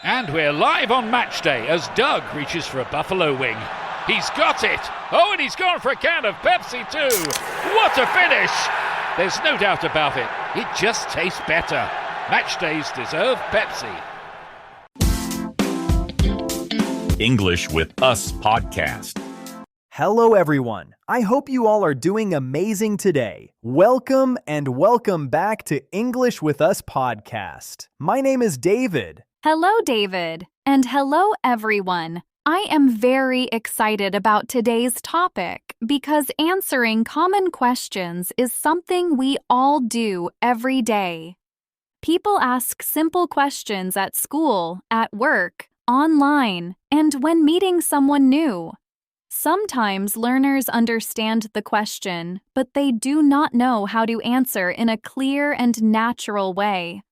And we're live on match day as Doug reaches for a buffalo wing. He's got it! Oh, and he's gone for a can of Pepsi too! What a finish! There's no doubt about it. It just tastes better. Match days deserve Pepsi. English with Us podcast. Hello, everyone. I hope you all are doing amazing today. Welcome back to English with Us podcast. My name is David. Hello, David, and hello, everyone. I am very excited about today's topic because answering common questions is something we all do every day. People ask simple questions at school, at work, online, and when meeting someone new. Sometimes learners understand the question, but they do not know how to answer in a clear and natural way.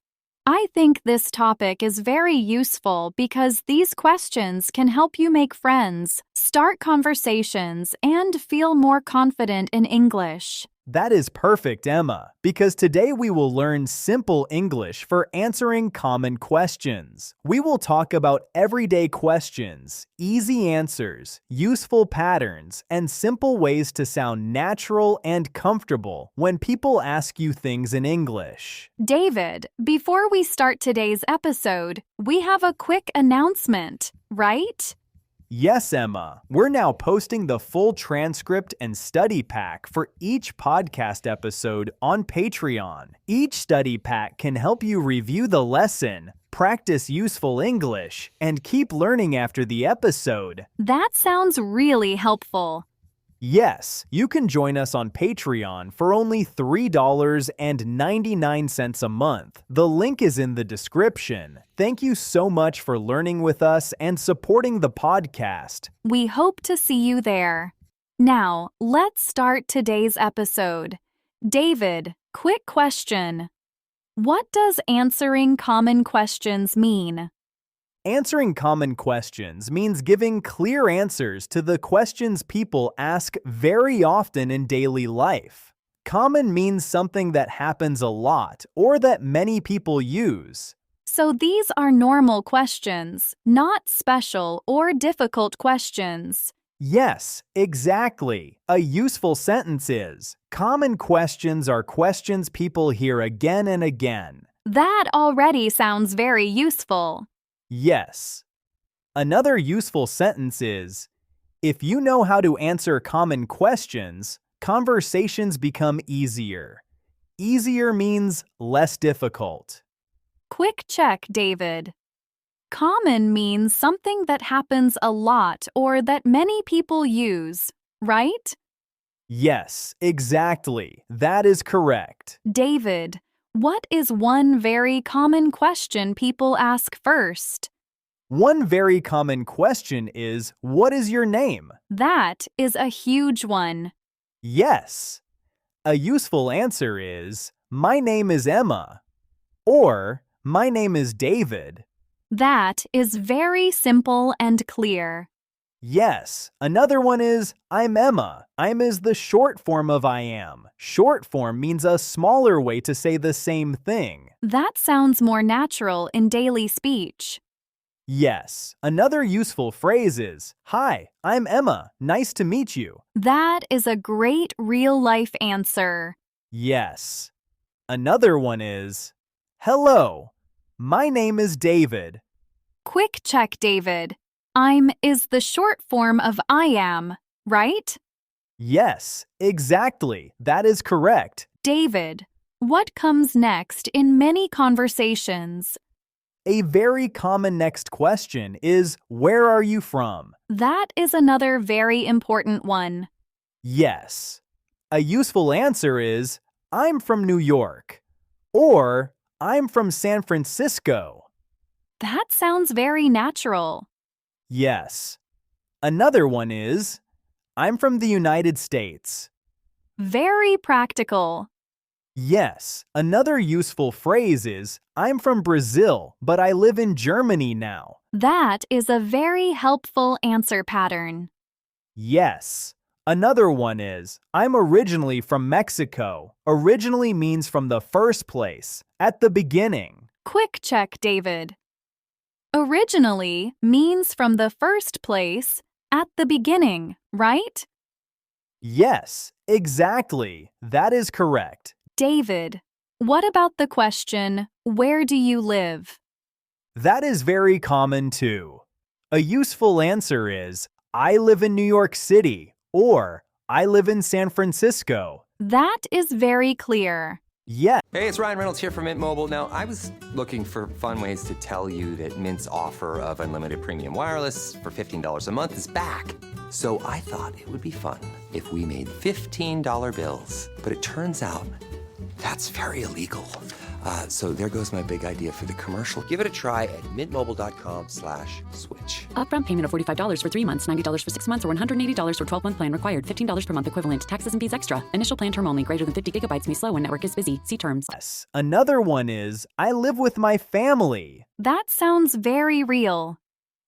I think this topic is very useful because these questions can help you make friends, start conversations, and feel more confident in English. That is perfect, Emma, because today we will learn simple English for answering common questions. We will talk about everyday questions, easy answers, useful patterns, and simple ways to sound natural and comfortable when people ask you things in English. David, before we start today's episode, we have a quick announcement, right? Yes, Emma. We're now posting the full transcript and study pack for each podcast episode on Patreon. Each study pack can help you review the lesson, practice useful English, and keep learning after the episode. That sounds really helpful. Yes, you can join us on Patreon for only $3.99 a month. The link is in the description. Thank you so much for learning with us and supporting the podcast. We hope to see you there. Now, let's start today's episode. David, quick question. What does answering common questions mean? Answering common questions means giving clear answers to the questions people ask very often in daily life. Common means something that happens a lot or that many people use. So these are normal questions, not special or difficult questions. Yes, exactly. A useful sentence is, common questions are questions people hear again and again. That already sounds very useful. Yes. Another useful sentence is, if you know how to answer common questions, conversations become easier. Easier means less difficult. Quick check, David. Common means something that happens a lot or that many people use, right? Yes, exactly. That is correct. David, what is one very common question people ask first? One very common question is, what is your name? That is a huge one. Yes. A useful answer is, my name is Emma, or my name is David. That is very simple and clear. Yes. Another one is, I'm Emma. I'm is the short form of I am. Short form means a smaller way to say the same thing. That sounds more natural in daily speech. Yes. Another useful phrase is, hi, I'm Emma. Nice to meet you. That is a great real-life answer. Yes. Another one is, hello. My name is David. Quick check, David. I'm is the short form of I am, right? Yes, exactly. That is correct. David, what comes next in many conversations? A very common next question is, where are you from? That is another very important one. Yes. A useful answer is, I'm from New York, or I'm from San Francisco. That sounds very natural. Yes. Another one is, I'm from the United States. Very practical. Yes. Another useful phrase is, I'm from Brazil, but I live in Germany now. That is a very helpful answer pattern. Yes. Another one is, I'm originally from Mexico. Originally means from the first place, at the beginning. Quick check, David. Originally means from the first place, at the beginning, right? Yes, exactly. That is correct. David, what about the question, where do you live? That is very common too. A useful answer is, I live in New York City, or I live in San Francisco. That is very clear. Yes. Hey, it's Ryan Reynolds here from Mint Mobile. Now, I was looking for fun ways to tell you that Mint's offer of unlimited premium wireless for $15 a month is back. So I thought it would be fun if we made $15 bills. But it turns out that's very illegal. So there goes my big idea for the commercial. Give it a try at mintmobile.com/switch. Upfront payment of $45 for 3 months, $90 for 6 months, or $180 for 12-month plan required. $15 per month equivalent. Taxes and fees extra. Initial plan term only. Greater than 50 gigabytes may slow when network is busy. See terms. Yes. Another one is, I live with my family. That sounds very real.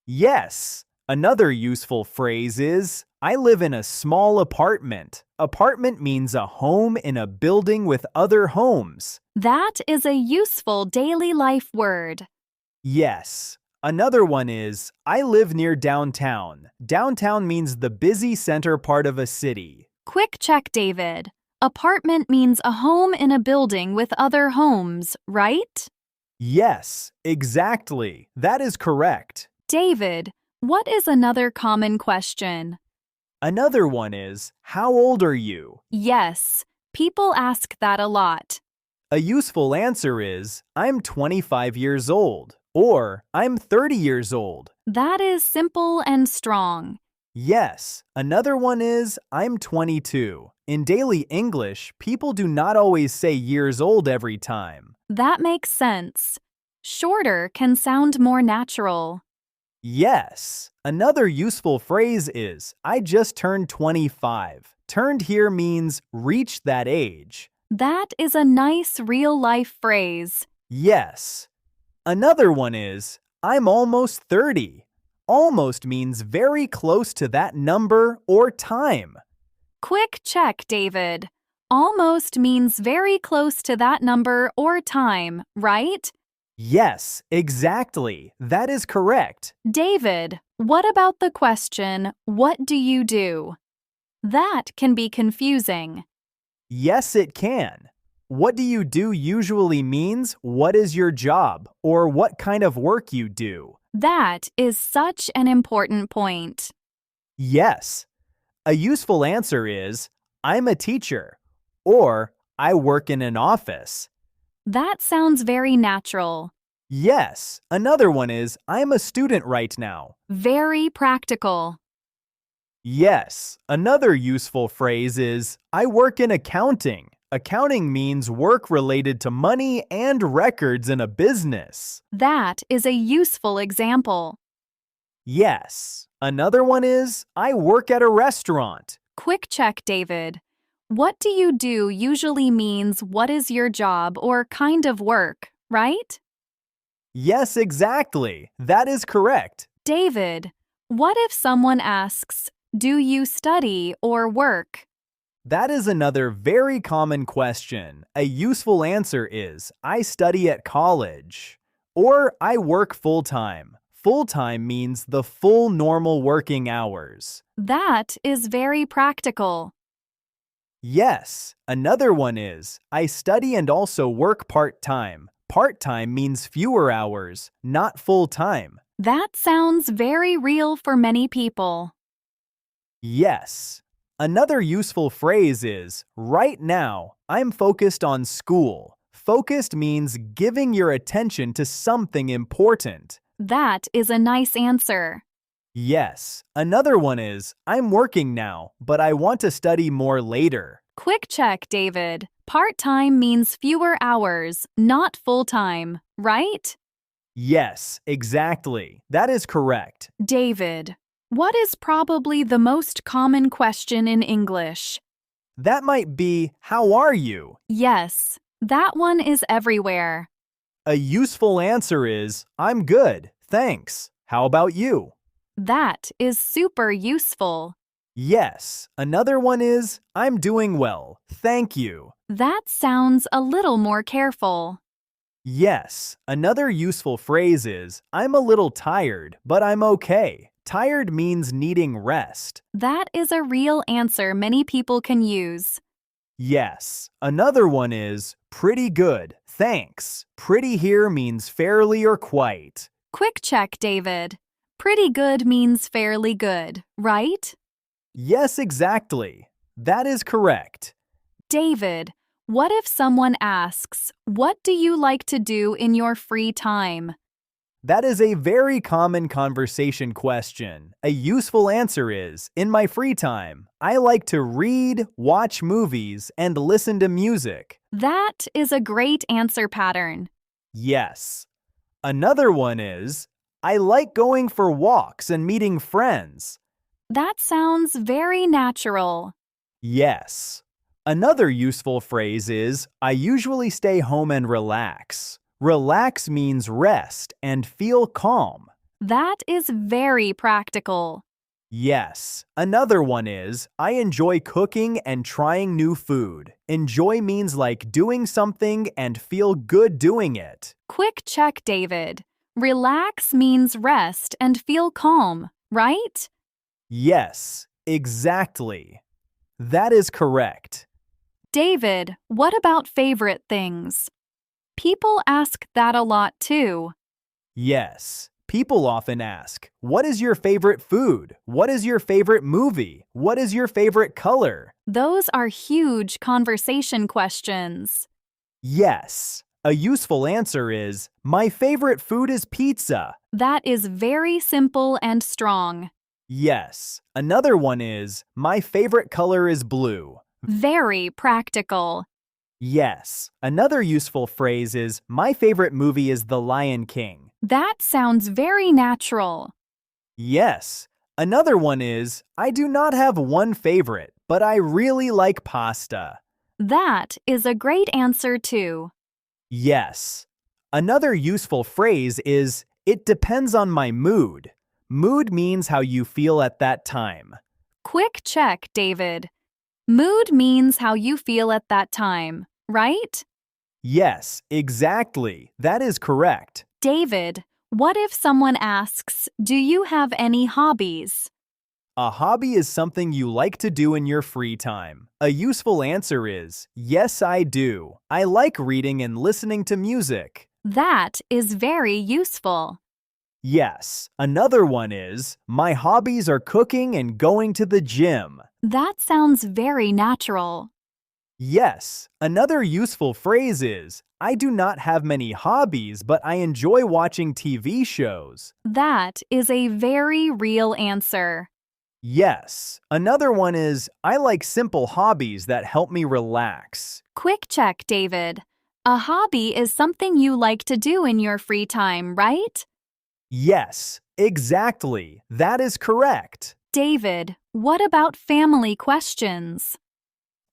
Yes. Another useful phrase is, I live in a small apartment. Apartment means a home in a building with other homes. That is a useful daily life word. Yes. Another one is, I live near downtown. Downtown means the busy center part of a city. Quick check, David. Apartment means a home in a building with other homes, right? Yes, exactly. That is correct. David, what is another common question? Another one is, how old are you? Yes, people ask that a lot. A useful answer is, I'm 25 years old, or I'm 30 years old. That is simple and strong. Yes, another one is, I'm 22. In daily English, people do not always say years old every time. That makes sense. Shorter can sound more natural. Yes, another useful phrase is, I just turned 25. Turned here means reach that age. That is a nice real-life phrase. Yes. Another one is, I'm almost 30. Almost means very close to that number or time. Quick check, David. Almost means very close to that number or time, right? Yes, exactly. That is correct. David, what about the question, what do you do? That can be confusing. Yes, it can. What do you do usually means what is your job or what kind of work you do. That is such an important point. Yes. A useful answer is, I'm a teacher, or I work in an office. That sounds very natural. Yes. Another one is, I'm a student right now. Very practical. Yes. Another useful phrase is, I work in accounting. Accounting means work related to money and records in a business. That is a useful example. Yes. Another one is, I work at a restaurant. Quick check, David. What do you do usually means what is your job or kind of work, right? Yes, exactly. That is correct. David, what if someone asks, do you study or work? That is another very common question. A useful answer is, I study at college. Or I work full-time. Full-time means the full normal working hours. That is very practical. Yes. Another one is, I study and also work part-time. Part-time means fewer hours, not full-time. That sounds very real for many people. Yes. Another useful phrase is, right now, I'm focused on school. Focused means giving your attention to something important. That is a nice answer. Yes. Another one is, I'm working now, but I want to study more later. Quick check, David. Part-time means fewer hours, not full-time, right? Yes, exactly. That is correct. David, what is probably the most common question in English? That might be, how are you? Yes, that one is everywhere. A useful answer is, I'm good, thanks. How about you? That is super useful. Yes. Another one is, I'm doing well, thank you. That sounds a little more careful. Yes, another useful phrase is, I'm a little tired, but I'm okay. Tired means needing rest. That is a real answer many people can use. Yes, another one is, pretty good, thanks. Pretty here means fairly or quite. Quick check, David. Pretty good means fairly good, right? Yes, exactly. That is correct. David, what if someone asks, what do you like to do in your free time? That is a very common conversation question. A useful answer is, in my free time, I like to read, watch movies, and listen to music. That is a great answer pattern. Yes. Another one is, I like going for walks and meeting friends. That sounds very natural. Yes. Another useful phrase is, I usually stay home and relax. Relax means rest and feel calm. That is very practical. Yes. Another one is, I enjoy cooking and trying new food. Enjoy means like doing something and feel good doing it. Quick check, David. Relax means rest and feel calm, right? Yes, exactly. That is correct. David, what about favorite things? People ask that a lot too. Yes. People often ask, what is your favorite food? What is your favorite movie? What is your favorite color? Those are huge conversation questions. Yes. A useful answer is, my favorite food is pizza. That is very simple and strong. Yes. Another one is, my favorite color is blue. Very practical. Yes. Another useful phrase is, my favorite movie is The Lion King. That sounds very natural. Yes. Another one is, I do not have one favorite, but I really like pasta. That is a great answer too. Yes. Another useful phrase is, it depends on my mood. Mood means how you feel at that time. Quick check, David. Mood means how you feel at that time, right? Yes, exactly. That is correct. David, what if someone asks, do you have any hobbies? A hobby is something you like to do in your free time. A useful answer is, yes, I do. I like reading and listening to music. That is very useful. Yes. Another one is, my hobbies are cooking and going to the gym. That sounds very natural. Yes. Another useful phrase is, I do not have many hobbies, but I enjoy watching TV shows. That is a very real answer. Yes. Another one is, I like simple hobbies that help me relax. Quick check, David. A hobby is something you like to do in your free time, right? Yes, exactly. That is correct. David, what about family questions?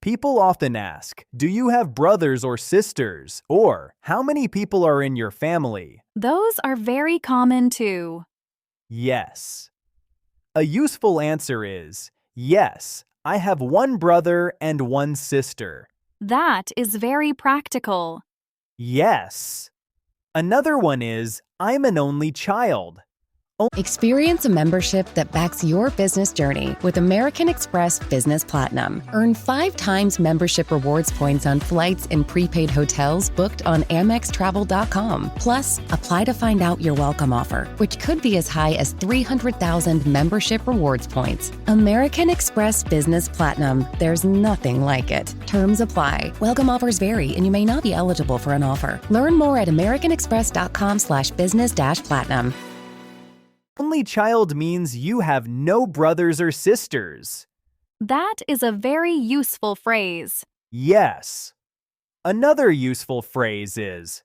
People often ask, do you have brothers or sisters? Or, how many people are in your family? Those are very common too. Yes. A useful answer is, yes, I have one brother and one sister. That is very practical. Yes. Another one is, I'm an only child. Experience a membership that backs your business journey with American Express Business Platinum. Earn 5 times membership rewards points on flights and prepaid hotels booked on AmexTravel.com. Plus, apply to find out your welcome offer, which could be as high as 300,000 membership rewards points. American Express Business Platinum. There's nothing like it. Terms apply. Welcome offers vary, and you may not be eligible for an offer. Learn more at americanexpress.com/business-platinum. Only child means you have no brothers or sisters. That is a very useful phrase. Yes. Another useful phrase is,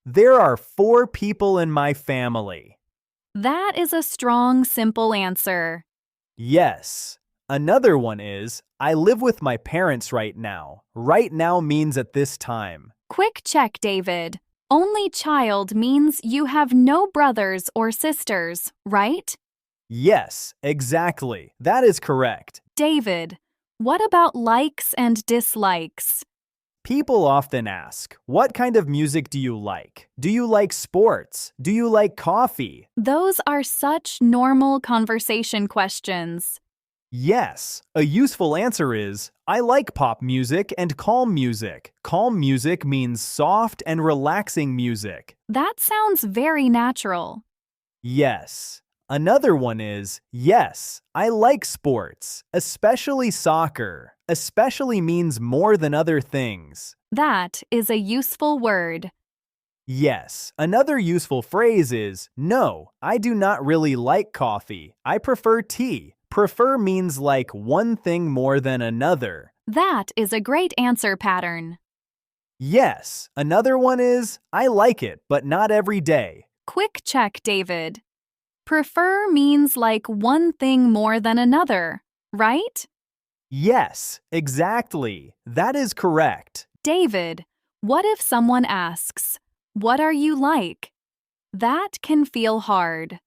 there are 4 people in my family. That is a strong, simple answer. Yes. Another one is, I live with my parents right now. Right now means at this time. Quick check, David. Only child means you have no brothers or sisters, right? Yes, exactly. That is correct. David, what about likes and dislikes? People often ask, what kind of music do you like? Do you like sports? Do you like coffee? Those are such normal conversation questions. Yes, a useful answer is, I like pop music and calm music. Calm music means soft and relaxing music. That sounds very natural. Yes. Another one is, yes, I like sports, especially soccer. Especially means more than other things. That is a useful word. Yes, another useful phrase is, no, I do not really like coffee. I prefer tea. Prefer means like one thing more than another. That is a great answer pattern. Yes, another one is, I like it, but not every day. Quick check, David. Prefer means like one thing more than another, right? Yes, exactly. That is correct. David, what if someone asks, what are you like? That can feel hard.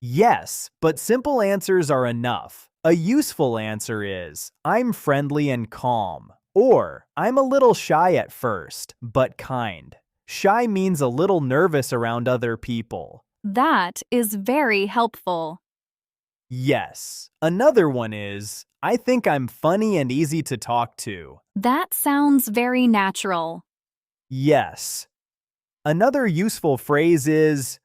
Yes, but simple answers are enough. A useful answer is, I'm friendly and calm. Or, I'm a little shy at first, but kind. Shy means a little nervous around other people. That is very helpful. Yes. Another one is, I think I'm funny and easy to talk to. That sounds very natural. Yes. Another useful phrase is,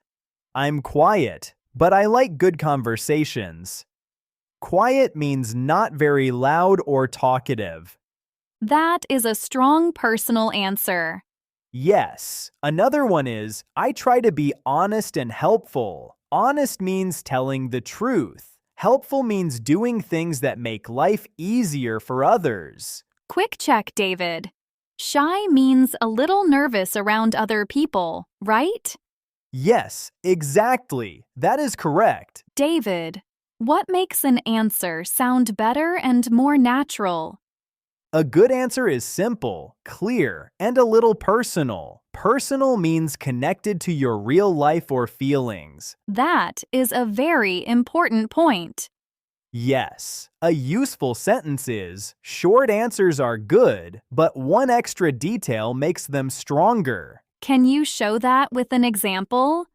I'm quiet, but I like good conversations. Quiet means not very loud or talkative. That is a strong personal answer. Yes. Another one is, I try to be honest and helpful. Honest means telling the truth. Helpful means doing things that make life easier for others. Quick check, David. Shy means a little nervous around other people, right? Yes, exactly. That is correct. David, what makes an answer sound better and more natural? A good answer is simple, clear, and a little personal. Personal means connected to your real life or feelings. That is a very important point. Yes, a useful sentence is, short answers are good, but one extra detail makes them stronger. Can you show that with an example?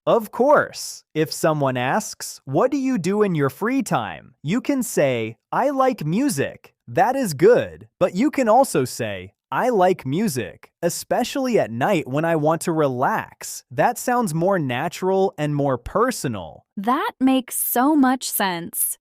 Of course. If someone asks, what do you do in your free time? You can say, I like music. That is good, but you can also say, I like music, especially at night when I want to relax. That sounds more natural and more personal. That makes so much sense.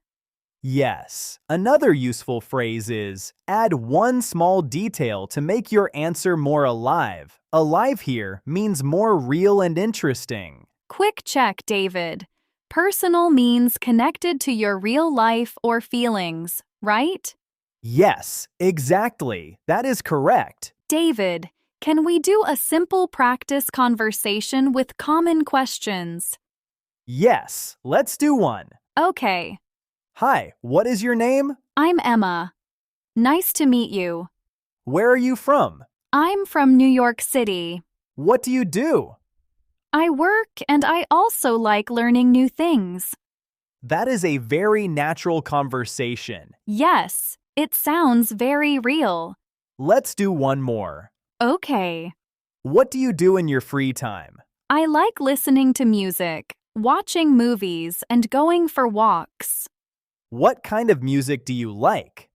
Yes. Another useful phrase is, add one small detail to make your answer more alive. Alive here means more real and interesting. Quick check, David. Personal means connected to your real life or feelings, right? Yes, exactly. That is correct. David, can we do a simple practice conversation with common questions? Yes, let's do one. Okay. Hi, what is your name? I'm Emma. Nice to meet you. Where are you from? I'm from New York City. What do you do? I work and I also like learning new things. That is a very natural conversation. Yes, it sounds very real. Let's do one more. Okay. What do you do in your free time? I like listening to music, watching movies, and going for walks. What kind of music do you like?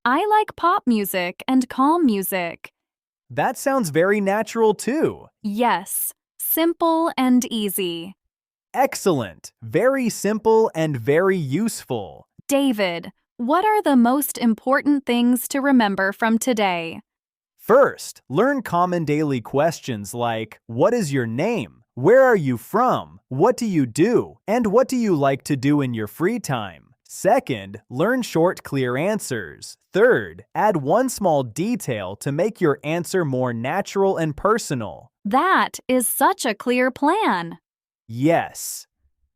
I like pop music and calm music. That sounds very natural too. Yes, simple and easy. Excellent. Very simple and very useful. David, what are the most important things to remember from today? First, learn common daily questions like, what is your name? Where are you from? What do you do? And what do you like to do in your free time? Second, learn short, clear answers. Third, add one small detail to make your answer more natural and personal. That is such a clear plan. Yes.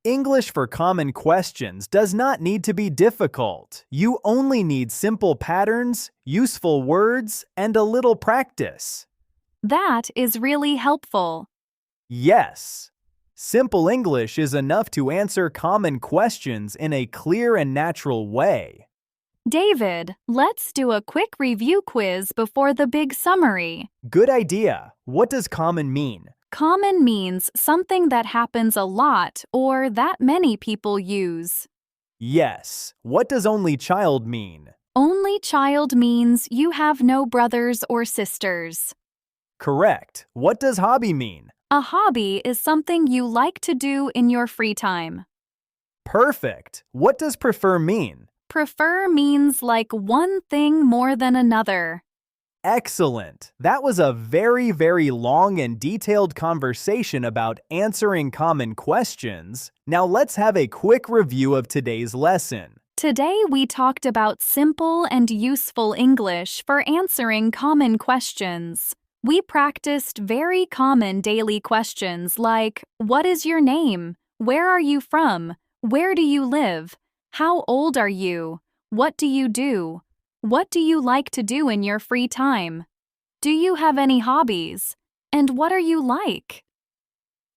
English for common questions does not need to be difficult. You only need simple patterns, useful words, and a little practice. That is really helpful. Yes. Simple English is enough to answer common questions in a clear and natural way. David, let's do a quick review quiz before the big summary. Good idea. What does common mean? Common means something that happens a lot or that many people use. Yes. What does only child mean? Only child means you have no brothers or sisters. Correct. What does hobby mean? A hobby is something you like to do in your free time. Perfect. What does prefer mean? Prefer means like one thing more than another. Excellent. That was a very, very long and detailed conversation about answering common questions. Now let's have a quick review of today's lesson. Today we talked about simple and useful English for answering common questions. We practiced very common daily questions like, what is your name? Where are you from? Where do you live? How old are you? What do you do? What do you like to do in your free time? Do you have any hobbies? And what are you like?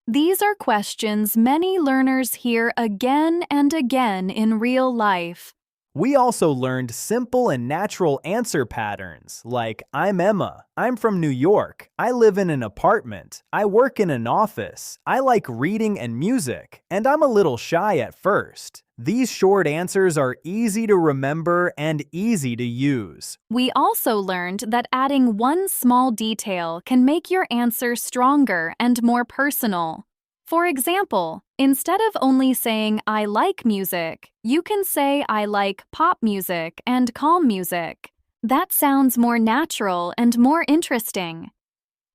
These are questions many learners hear again and again in real life. We also learned simple and natural answer patterns like, I'm Emma, I'm from New York, I live in an apartment, I work in an office, I like reading and music, and I'm a little shy at first. These short answers are easy to remember and easy to use. We also learned that adding one small detail can make your answer stronger and more personal. For example, instead of only saying I like music, you can say I like pop music and calm music. That sounds more natural and more interesting.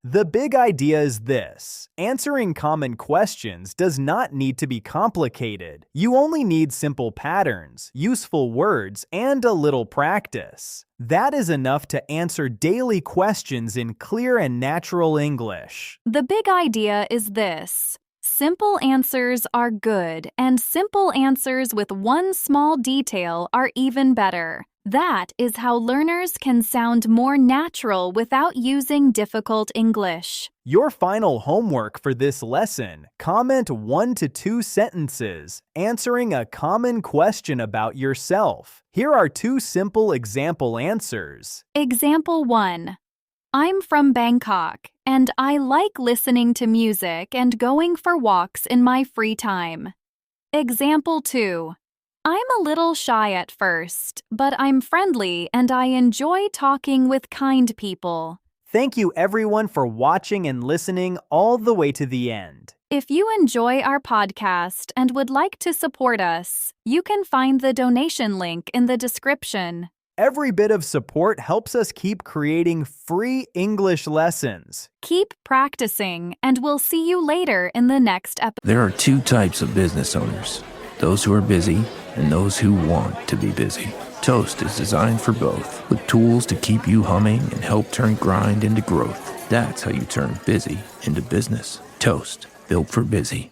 The big idea is this: answering common questions does not need to be complicated. You only need simple patterns, useful words, and a little practice. That is enough to answer daily questions in clear and natural English. The big idea is this: simple answers are good, and simple answers with one small detail are even better. That is how learners can sound more natural without using difficult English. Your final homework for this lesson: comment 1 to 2 sentences answering a common question about yourself. Here are 2 simple example answers. Example 1. I'm from Bangkok, and I like listening to music and going for walks in my free time. Example 2. I'm a little shy at first, but I'm friendly and I enjoy talking with kind people. Thank you everyone for watching and listening all the way to the end. If you enjoy our podcast and would like to support us, you can find the donation link in the description. Every bit of support helps us keep creating free English lessons. Keep practicing, and we'll see you later in the next episode. There are 2 types of business owners: those who are busy and those who want to be busy. Toast is designed for both, with tools to keep you humming and help turn grind into growth. That's how you turn busy into business. Toast, built for busy.